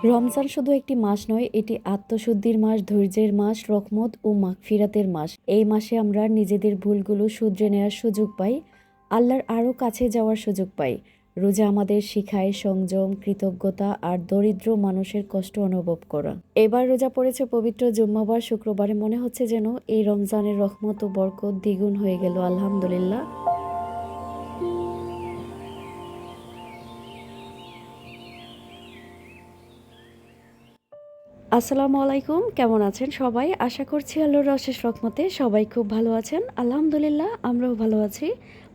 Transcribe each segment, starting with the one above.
রমজান শুধু একটি মাস নয়, এটি আত্মশুদ্ধির মাস, ধৈর্যের মাস, রহমত ও মাগফিরাতের মাস। এই মাসে আমরা নিজেদের ভুলগুলো শুধরে নেওয়ার সুযোগ পাই, আল্লাহর আরও কাছে যাওয়ার সুযোগ পাই। রোজা আমাদের শিখায় সংযম, কৃতজ্ঞতা আর দরিদ্র মানুষের কষ্ট অনুভব করা। এবার রোজা পড়েছে পবিত্র জুম্মাবার শুক্রবারে, মনে হচ্ছে যেন এই রমজানের রহমত ও বরকত দ্বিগুণ হয়ে গেল। আলহামদুলিল্লাহ। আসসালামু আলাইকুম, কেমন আছেন সবাই? আশা করছি আল্লাহর অশেষ রহমতে সবাই খুব ভালো আছেন। আলহামদুলিল্লাহ, আমরাও ভালো আছি।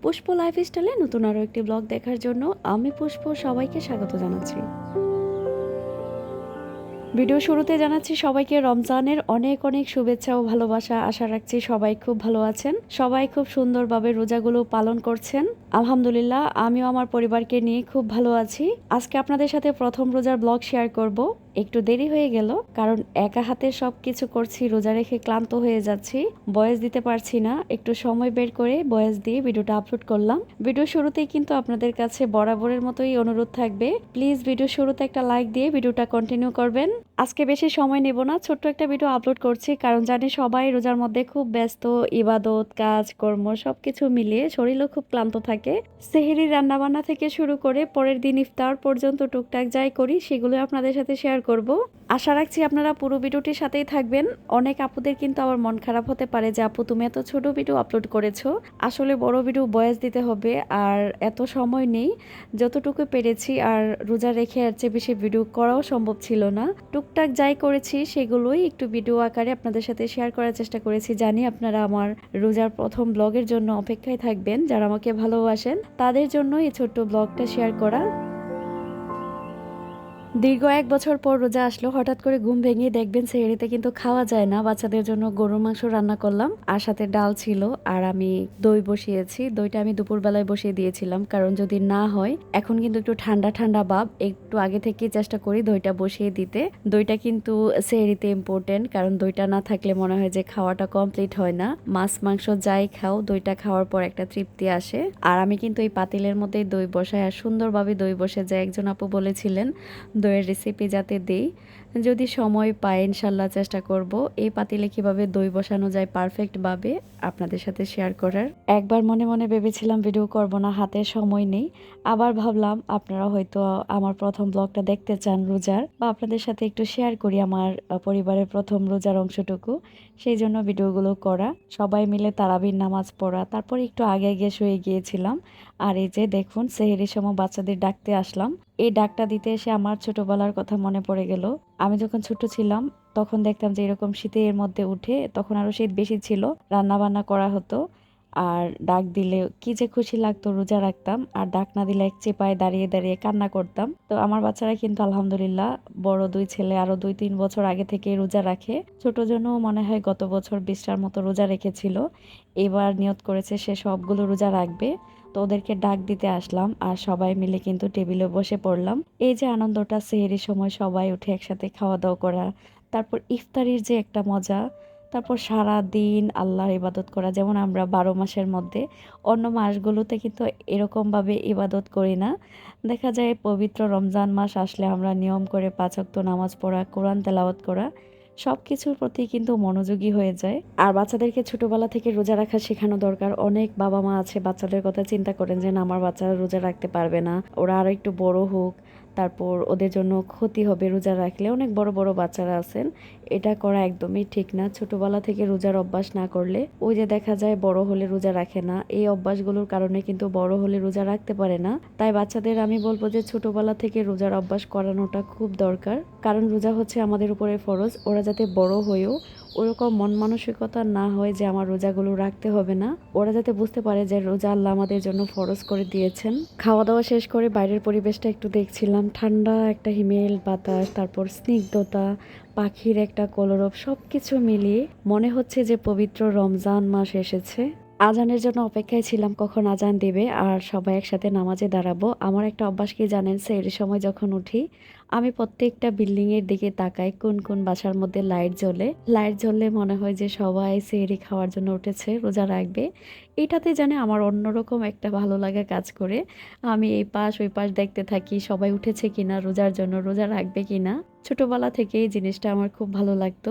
পুষ্প লাইফস্টাইলে নতুন আরও একটি ব্লগ দেখার জন্য আমি পুষ্প সবাইকে স্বাগত জানাচ্ছি। ভিডিও শুরুতে জানাচ্ছি সবাইকে রমজানের অনেক অনেক শুভেচ্ছা ও ভালোবাসা। আশা রাখছি সবাই খুব ভালো আছেন, সবাই খুব সুন্দরভাবে রোজাগুলো পালন করছেন। আলহামদুলিল্লাহ, আমিও আমার পরিবারকে নিয়ে খুব ভালো আছি। আজকে আপনাদের সাথে প্রথম রোজার ব্লগ শেয়ার করব। একটু দেরি হয়ে গেল, কারণ একা হাতে সব কিছু করছি, রোজা রেখে ক্লান্ত হয়ে যাচ্ছি, ভয়েস দিতে পারছি না। একটু সময় বের করে ভয়েস দিয়ে ভিডিওটা আপলোড করলাম। ভিডিও শুরুতেই কিন্তু আপনাদের কাছে বরাবরের মতোই অনুরোধ থাকবে, প্লিজ ভিডিও শুরুতে একটা লাইক দিয়ে ভিডিওটা কন্টিনিউ করবেন। আজকে বেশি সময় নেব না, ছোট্ট একটা ভিডিও আপলোড করছি, কারণ জানি সবাই রোজার মধ্যে খুব ব্যস্ত, ইবাদত কাজ কর্ম সবকিছু মিলিয়ে শরীরও খুব ক্লান্ত থাকে। সেহরি রান্নাবান্না থেকে শুরু করে পরের দিন ইফতার পর্যন্ত টুকটাক যাই করি সেগুলো আপনাদের সাথে শেয়ার করব। আশা রাখছি আপনারা পুরো ভিডিওটির সাথেই থাকবেন। অনেক আপুদের কিন্তু আবার মন খারাপ হতে পারে যে আপু তুমি এত ছোট ভিডিও আপলোড করেছো, আসলে বড় ভিডিও ভয়েস দিতে হবে আর এত সময় নেই। যতটুকু পেরেছি, আর রোজা রেখে আর চেয়ে বেশি ভিডিও করাও সম্ভব ছিল না। টুকটাক যাই করেছি সেগুলোই একটু ভিডিও আকারে আপনাদের সাথে শেয়ার করার চেষ্টা করেছি। জানি আপনারা আমার রোজার প্রথম ব্লগের জন্য অপেক্ষায় থাকবেন, যারা আমাকে ভালোবাসেন তাদের জন্য এই ছোট্ট ব্লগটা শেয়ার করা। দীর্ঘ 1 বছর পর রোজা আসলো, হঠাৎ করে ঘুম ভেঙে দেখবেন সেহরিতে কিন্তু খাওয়া যায় না। বাচ্চাদের জন্য গরুর মাংস রান্না করলাম, আর সাথে ডাল ছিল, আর আমি দই বসিয়েছি। দইটা আমি দুপুরবেলায় বসিয়ে দিয়েছিলাম, কারণ যদি না হয়, এখন কিন্তু একটু ঠান্ডা ঠান্ডা ভাব, একটু আগে থেকে চেষ্টা করি দইটা বসিয়ে দিতে। দইটা কিন্তু সেহরিতে ইম্পর্টেন্ট, কারণ দইটা না থাকলে মনে হয় যে খাওয়াটা কমপ্লিট হয় না। মাছ মাংস যাই খাও, দইটা খাওয়ার পর একটা তৃপ্তি আসে। আর আমি কিন্তু এই পাতিলের মধ্যেই দই বসাই, আর সুন্দরভাবে দই বসে যায়। একজন আপু বলেছিলেন দইয়ের রেসিপি যাতে দেই, যদি সময় পাই ইনশাল্লাহ চেষ্টা করব এই পাতিলে কিভাবে দই বসানো যায় পারফেক্টভাবে আপনাদের সাথে শেয়ার করার। একবার মনে মনে ভেবেছিলাম ভিডিও করব না, হাতে সময় নেই। আবার ভাবলাম আপনারা হয়তো আমার প্রথম ব্লগটা দেখতে চান রোজার, বা আপনাদের সাথে একটু শেয়ার করি আমার পরিবারের প্রথম রোজার অংশটুকু, সেই জন্য ভিডিওগুলো করা। সবাই মিলে তারাবির নামাজ পড়া, তারপর একটু আগে আগে শুয়ে গিয়েছিলাম। আর এই যে দেখুন সেহরির সময় বাচ্চাদের ডাকতে আসলাম। এই ডাকটা দিতে এসে আমার ছোটবেলার কথা মনে পড়ে গেল। আমি যখন ছোট ছিলাম তখন দেখতাম যে এরকম শীতের মধ্যে উঠে, তখন আরো শীত বেশি ছিল, রান্না বান্না করা হতো, আর ডাক দিলে কি যে খুশি লাগতো। রোজা রাখতাম, আর ডাক না দিলে এক চেপায় দাঁড়িয়ে দাঁড়িয়ে কান্না করতাম। তো আমার বাচ্চারা কিন্তু আলহামদুলিল্লাহ, বড় 2 ছেলে আরো 2-3 বছর আগে থেকে রোজা রাখে। ছোট জন্য মনে হয় গত বছর 20টার মতো রোজা রেখেছিল, এবার নিয়ত করেছে সে সবগুলো রোজা রাখবে। তো ওদেরকে ডাক দিতে আসলাম, আর সবাই মিলে কিন্তু টেবিলে বসে পড়লাম। এই যে আনন্দটা, সেহরির সময় সবাই উঠে একসাথে খাওয়া দাওয়া করা, তারপর ইফতারির যে একটা মজা, তারপর সারা দিন আল্লাহর ইবাদত করা। যেমন আমরা 12 মাসের মধ্যে অন্য মাসগুলোতে কিন্তু এরকমভাবে ইবাদত করি না। দেখা যায় পবিত্র রমজান মাস আসলে আমরা নিয়ম করে 5 ওয়াক্ত নামাজ পড়া, কোরআন তেলাওয়াত করা, সব কিছুর প্রতি কিন্তু মনোযোগী হয়ে যায়। আর বাচ্চাদেরকে ছোটবেলা থেকে রোজা রাখা শেখানো দরকার। অনেক বাবা মা আছে বাচ্চাদের কথা চিন্তা করেন যে না, আমার বাচ্চারা রোজা রাখতে পারবে না, ওরা আরো একটু বড় হোক, তারপর ওদের জন্য ক্ষতি হবে রোজা রাখলে। অনেক বড় বড় বাচ্চারা আছেন, এটা করা একদমই ঠিক না। ছোটবেলা থেকে রোজার অভ্যাস না করলে ওই যে দেখা যায় বড় হলে রোজা রাখে না, এই অভ্যাসগুলোর কারণে কিন্তু বড় হলে রোজা রাখতে পারে না। তাই বাচ্চাদের আমি বলবো যে ছোটবেলা থেকে রোজার অভ্যাস করানোটা খুব দরকার, কারণ রোজা হচ্ছে আমাদের উপরে ফরজ। ওরা যাতে বড় হয়েও ওরকম মন মানসিকতা না হয় যে আমার রোজাগুলো রাখতে হবে না, ওরা যাতে বুঝতে পারে যে রোজা আল্লাহ আমাদের জন্য ফরজ করে দিয়েছেন। খাওয়া দাওয়া শেষ করে বাইরের পরিবেশটা একটু দেখছিলাম, ঠান্ডা একটা হিমেল বাতাস, তারপর স্নিগ্ধতা, পাখির একটা কলরব, সবকিছু মিলিয়ে মনে হচ্ছে যে পবিত্র রমজান মাস এসেছে। আজানের জন্য অপেক্ষায় ছিলাম কখন আজান দিবে আর সবাই একসাথে নামাজে দাঁড়াবো। আমার একটা অভ্যাস কি জানেন? সেহরির সময় যখন উঠি, আমি প্রত্যেকটা বিল্ডিং এর দিকে তাকাই কোন, কোন বাসার মধ্যে লাইট জ্বলে। লাইট জ্বললে মনে হয় যে সবাই সেহরি খাওয়ার জন্য উঠেছে, রোজা রাখবে। এটাতে জানে আমার অন্যরকম একটা ভালো লাগা কাজ করে। আমি এই পাশ ওই পাশ দেখতে থাকি সবাই উঠেছে কিনা রোজার জন্য, রোজা রাখবে কিনা। ছোটবেলা থেকে এই জিনিসটা আমার খুব ভালো লাগতো।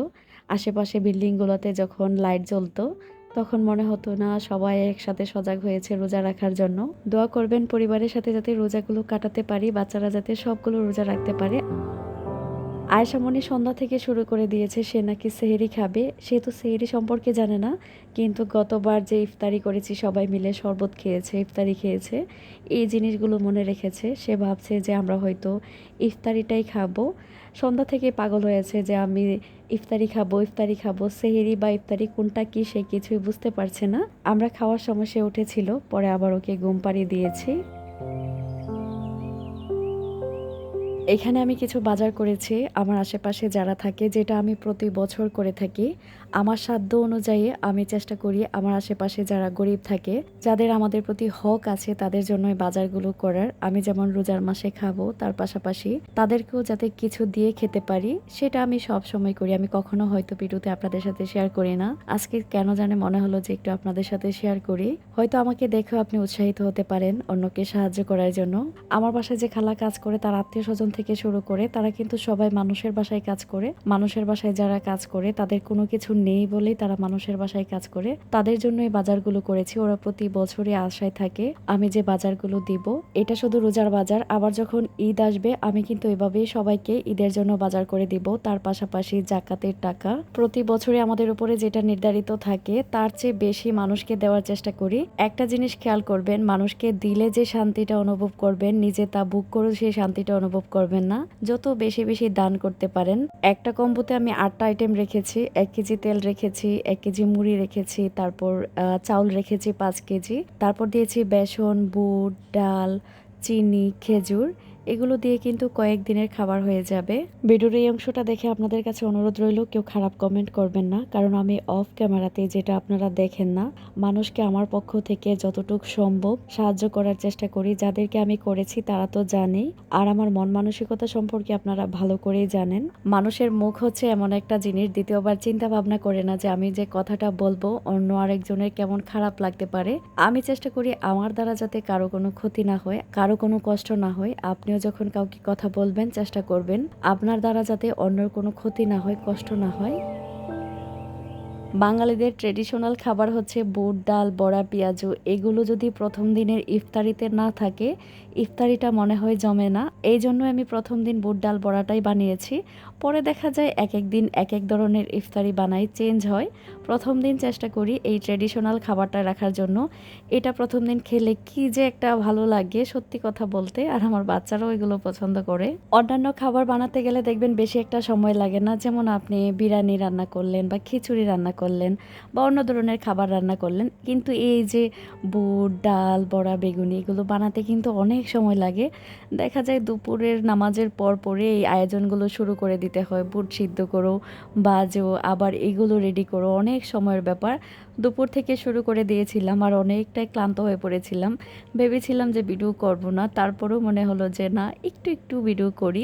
আশেপাশে বিল্ডিং গুলোতে যখন লাইট জ্বলতো তখন মনে হতো না সবাই একসাথে সজাগ হয়েছে রোজা রাখার জন্য। দোয়া করবেন পরিবারের সাথে যাতে রোজাগুলো কাটাতে পারি, বাচ্চারা যাতে সবগুলো রোজা রাখতে পারে। আয়েশা মনি সন্ধ্যা থেকে শুরু করে দিয়েছে সে নাকি সেহরি খাবে। সে তো সেহরি সম্পর্কে জানে না, কিন্তু গতবার যে ইফতারি করেছি সবাই মিলে শরবত খেয়েছে, ইফতারি খেয়েছে, এই জিনিসগুলো মনে রেখেছে। সে ভাবছে যে আমরা হয়তো ইফতারিটাই খাবো। সন্ধ্যা থেকে পাগল হয়েছে যে আমি ইফতারি খাবো, ইফতারি খাবো। সেহরি বা ইফতারি কোনটা কি সে কিছুই বুঝতে পারছে না। আমরা খাওয়ার সময় সে উঠেছিল, পরে আবার ওকে ঘুম পাড়িয়ে দিয়েছি। এখানে আমি কিছু বাজার করেছি আমার আশেপাশে যারা থাকে, যেটা আমি প্রতি বছর করে থাকি। আমার সাধ্য অনুযায়ী আমি চেষ্টা করি আমার আশেপাশে যারা গরিব থাকে, যাদের আমাদের প্রতি হক আছে, তাদের জন্য এই বাজারগুলো করার। আমি যেমন রোজার মাসে খাবো, তার পাশাপাশি তাদেরকেও যাতে কিছু দিয়ে খেতে পারি, সেটা আমি সব সময় করি। আমি কখনো হয়তো ভিডিওতে আপনাদের সাথে শেয়ার করি না। আজকে কেন জানে মনে হলো যে একটু আপনাদের সাথে শেয়ার করি। হয়তো আমাকে দেখেও আপনি উৎসাহিত হতে পারেন অন্যকে সাহায্য করার জন্য। আমার বাসায় যে খালা কাজ করে তার আত্মীয়-স্বজন থেকে শুরু করে তারা কিন্তু সবাই মানুষের বাসায় কাজ করে। মানুষের বাসায় যারা কাজ করে তাদের কোনো কিছু নেই বলেই তারা মানুষের বাসায় কাজ করে। তাদের জন্য এই বাজারগুলো করেছি। ওরা প্রতি বছরই আশায় থাকে আমি যে বাজারগুলো দিব। এটা শুধু রোজার বাজার, আবার যখন ঈদ আসবে আমি কিন্তু এভাবেই সবাইকে ঈদের জন্য বাজার করে দিব। তার পাশাপাশি জাকাতের টাকা প্রতি বছরই আমাদের উপরে যেটা নির্ধারিত থাকে তার চেয়ে বেশি মানুষকে দেওয়ার চেষ্টা করি। একটা জিনিস খেয়াল করবেন, মানুষকে দিলে যে শান্তিটা অনুভব করবেন, নিজে তা বুক করে সেই শান্তিটা অনুভব করবেন না। যত বেশি বেশি দান করতে পারেন। একটা কম্বোতে আমি 8টা আইটেম রেখেছি। 1 কেজি তেল রেখেছি, 1 কেজি মুড়ি রেখেছি, তারপর চাউল রেখেছি 5 কেজি, তারপর দিয়েছি বেসন, বুট, ডাল, চিনি, খেজুর। এগুলো দিয়ে কিন্তু কয়েকদিনের খাবার হয়ে যাবে। ভিডিওর এই অংশটা দেখে আপনাদের কাছে অনুরোধ রইল কেউ খারাপ কমেন্ট করবেন না, কারণ আমি অফ ক্যামেরাতে যেটা আপনারা দেখেন না, মানুষকে আমার পক্ষ থেকে যতটুকু সম্ভব সাহায্য করার চেষ্টা করি। যাদেরকে আমি করেছি তারা তো জানেই, আর আমার মন মানসিকতা সম্পর্কে আপনারা ভালো করেই জানেন। মানুষের মুখ হচ্ছে এমন একটা জিনিস, দ্বিতীয়বার চিন্তা ভাবনা করে না যে আমি যে কথাটা বলবো অন্য আরেকজনের কেমন খারাপ লাগতে পারে। আমি চেষ্টা করি আমার দ্বারা যাতে কারো কোনো ক্ষতি না হয়, কারো কোনো কষ্ট না হয়। আপনিও যখন কাউকে কথা বলবেন চেষ্টা করবেন আপনার দ্বারা যাতে অন্যের কোনো ক্ষতি না হয়, কষ্ট না হয়। বাঙালিদের ট্রেডিশনাল খাবার হচ্ছে বুট, ডাল, বড়া, পেঁয়াজু। এগুলো যদি প্রথম দিনের ইফতারিতে না থাকে, ইফতারিটা মনে হয় জমে না। এই জন্য আমি প্রথম দিন বুট, ডাল, বড়াটাই বানিয়েছি। পরে দেখা যায় এক এক দিন এক এক ধরনের ইফতারি বানাই, চেঞ্জ হয়। প্রথম দিন চেষ্টা করি এই ট্রেডিশনাল খাবারটা রাখার জন্য। এটা প্রথম দিন খেলে কি যে একটা ভালো লাগে সত্যি কথা বলতে, আর আমার বাচ্চারাও এগুলো পছন্দ করে। অন্যান্য খাবার বানাতে গেলে দেখবেন বেশি একটা সময় লাগে না। যেমন আপনি বিরিয়ানি রান্না করলেন বা খিচুড়ি রান্না করলেন বা অন্য ধরনের খাবার রান্না করলেন, কিন্তু এই যে বুট, ডাল, বড়া, বেগুনি এগুলো বানাতে কিন্তু অনেক সময় লাগে। দেখা যায় দুপুরের নামাজের পর পরে এই আয়োজনগুলো শুরু করে দিতে হয়। বুট সিদ্ধ করো, ভাজো, আবার এগুলো রেডি করো, অনেক সময়ের ব্যাপার। দুপুর থেকে শুরু করে দিয়েছিলাম আর অনেকটাই ক্লান্ত হয়ে পড়েছিলাম। ভেবেছিলাম যে ভিডিও করব না, তারপরেও মনে হলো যে না, একটু একটু ভিডিও করি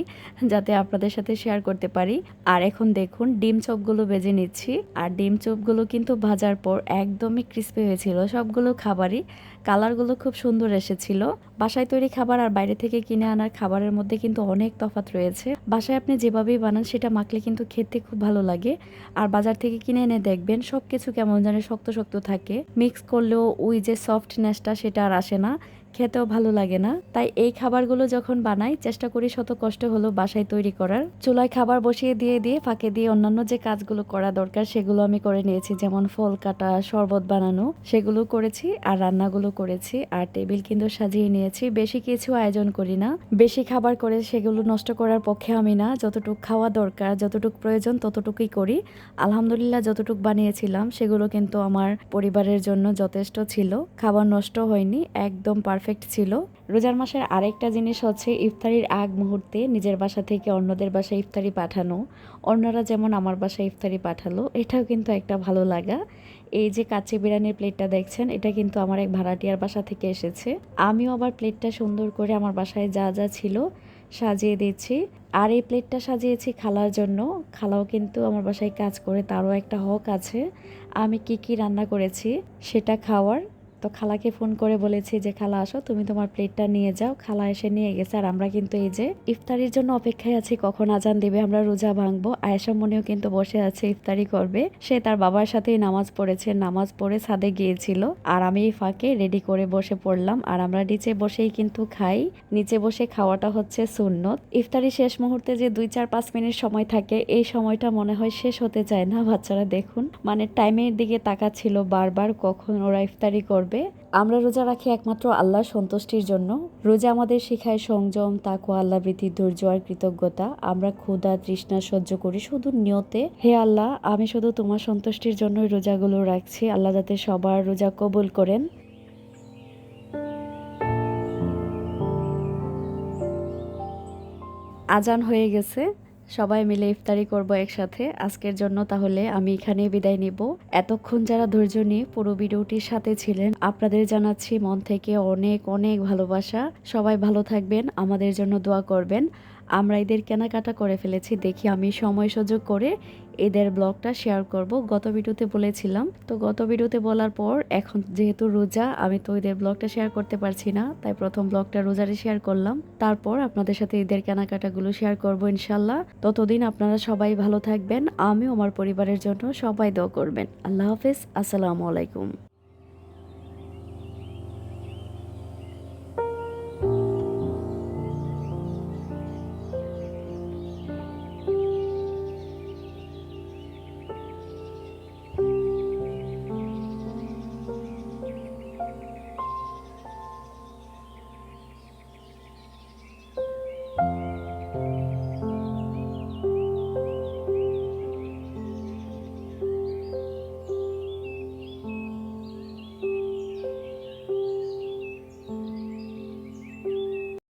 যাতে আপনাদের সাথে শেয়ার করতে পারি। আর এখন দেখুন ডিম চপগুলো ভেজে নিচ্ছি। আর ডিম চপগুলো কিন্তু ভাজার পর একদমই ক্রিস্পি হয়েছিল সবগুলো খাবারই। কালারগুলো খুব সুন্দর এসেছিল। বাসায় তৈরি খাবার আর বাইরে থেকে কিনে আনার খাবারের মধ্যে কিন্তু অনেক তফাৎ রয়েছে। বাসায় আপনি যেভাবেই বানান সেটা মাখলে কিন্তু খেতে খুব ভালো লাগে। আর বাজার থেকে কিনে এনে দেখবেন সবকিছু কেমন যেন শক্ত শক্ত থাকে। মিক্স করলেও ওই যে সফটনেসটা সেটা আর আসে না, খেতেও ভালো লাগে না। তাই এই খাবারগুলো যখন বানাই চেষ্টা করি শত কষ্ট হলো বাসায় তৈরি করার। চুলায় খাবার বসিয়ে দিয়ে দিয়ে ফাঁকে দিয়ে অন্যান্য যে কাজগুলো করা দরকার সেগুলো আমি করে নিয়েছি, যেমন ফল কাটা, শরবত বানানো, সেগুলো করেছি আর রান্নাগুলো করেছি। আর টেবিল কিন্তু সাজিয়ে নিয়েছি। বেশি কিছু আয়োজন করি না, বেশি খাবার করে সেগুলো নষ্ট করার পক্ষে আমি না। যতটুকু খাওয়া দরকার, যতটুকু প্রয়োজন ততটুকুই করি। আলহামদুলিল্লাহ যতটুকু বানিয়েছিলাম সেগুলো কিন্তু আমার পরিবারের জন্য যথেষ্ট ছিল। খাবার নষ্ট হয়নি, একদম পারফেক্ট ছিল। রোজার মাসের আরেকটা জিনিস হচ্ছে ইফতারির আগ মুহূর্তে নিজের বাসা থেকে অন্যদের বাসায় ইফতারি পাঠানো। অন্যরা যেমন আমার বাসায় ইফতারি পাঠালো, এটাও কিন্তু একটা ভালো লাগা। এই যে কাচ্চি বিরিয়ানির প্লেটটা দেখছেন, এটা কিন্তু আমার এক ভাড়াটিয়ার বাসা থেকে এসেছে। আমিও আবার প্লেটটা সুন্দর করে আমার বাসায় যা যা ছিল সাজিয়ে দিচ্ছি। আর এই প্লেটটা সাজিয়েছি খালার জন্য। খালাও কিন্তু আমার বাসায় কাজ করে, তারও একটা হক আছে আমি কি কি রান্না করেছি সেটা খাওয়ার। তো খালাকে ফোন করে বলেছি যে খালা আসো, তুমি তোমার প্লেটটা নিয়ে যাও। খালা এসে নিয়ে গেছে। আর আমরা কিন্তু এই যে ইফতারির জন্য অপেক্ষায় আছি কখন আজান দেবে, আমরা রোজা ভাঙবো। আয়েশা মনিও কিন্তু বসে আছে, ইফতারি করবে। সে তার বাবার সাথেই নামাজ পড়েছে, নামাজ পড়ে ছাদে গিয়েছিল। আর আমি এই ফাঁকে রেডি করে বসে পড়লাম। আর আমরা নিচে বসেই কিন্তু খাই। নিচে বসে খাওয়াটা হচ্ছে সুন্নত। ইফতারি শেষ মুহূর্তে যে 2-4-5 মিনিট সময় থাকে, এই সময়টা মনে হয় শেষ হতে চায় না। বাচ্চারা দেখুন মানে টাইমের দিকে তাকাচ্ছিল বারবার কখন ওরা ইফতারি করবে। আমরা রোজা রাখি একমাত্র আল্লাহর সন্তুষ্টির জন্য। রোজা আমাদের শেখায় সংযম, তাকওয়া, আল্লাহভীতি, ধৈর্য আর কৃতজ্ঞতা। আমরা ক্ষুধা তৃষ্ণা সহ্য করি শুধু নিয়তে, হে আল্লাহ আমি শুধু তোমার সন্তুষ্টির জন্যই রোজাগুলো রাখছি। আল্লাহ যাতে সবার রোজা কবুল করেন। আজান হয়ে গেছে, সবাই মিলে ইফতারি করব একসাথে। আজকের জন্য তাহলে আমি এখানেই বিদায় নিব। এতক্ষণ যারা ধৈর্য নিয়ে পুরো ভিডিওটির সাথে ছিলেন, আপনাদের জানাচ্ছি মন থেকে অনেক অনেক ভালোবাসা। সবাই ভালো থাকবেন, আমাদের জন্য দোয়া করবেন। আমরা ঈদের কেনাকাটা করে ফেলেছি, দেখি আমি সময় সুযোগ করে ঈদের ব্লগটা শেয়ার করব। গত ভিডিওতে বলেছিলাম, তো গত ভিডিওতে বলার পর এখন যেহেতু রোজা, আমি তো ঈদের ব্লগটা শেয়ার করতে পারছি না, তাই প্রথম ব্লগটা রোজারে শেয়ার করলাম। তারপর আপনাদের সাথে ঈদের কেনাকাটাগুলো শেয়ার করব ইনশাল্লাহ। ততদিন আপনারা সবাই ভালো থাকবেন, আমিও আমার পরিবারের জন্য সবাই দোয়া করবেন। আল্লাহ হাফেজ, আসসালামু আলাইকুম।